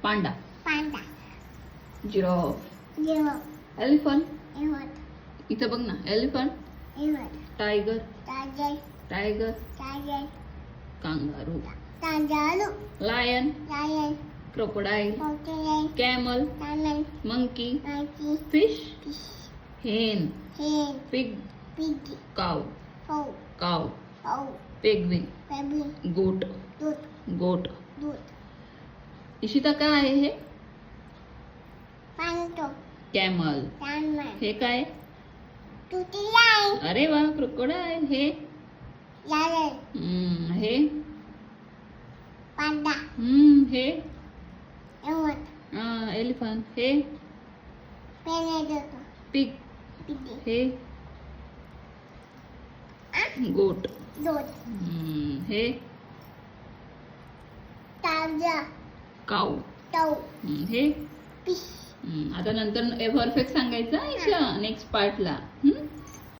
Panda. Panda. Giraffe. Giraffe. Elephant. Elephant. इथं बघ ना. Elephant. Elephant. Tiger. Tiger. Tiger. Tiger. Kangaroo. Kangaroo. Lion. Lion. Crocodile. Crocodile. Camel. Camel. Monkey. Monkey. Fish. Fish. hen. Hen. Pig. Pig. cow. हो. cow. हो. penguin. Penguin. goat. दूध. goat. दूध. इशिता काय आहे हे? पांडो. कॅमल. कैमल. हे काय? तुती लाइन. अरे वा. क्रोकोडाइल. हे लायन. हे पांडा. हे एलिफंट. एलिफंट. हे पेनेडो. पिग. पिग. हे गोट. दूध. हे टायगर. काऊ. टो. हे फिश. आता नंतर परफेक्ट सांगायचं ईशा नेक्स्ट पार्टला.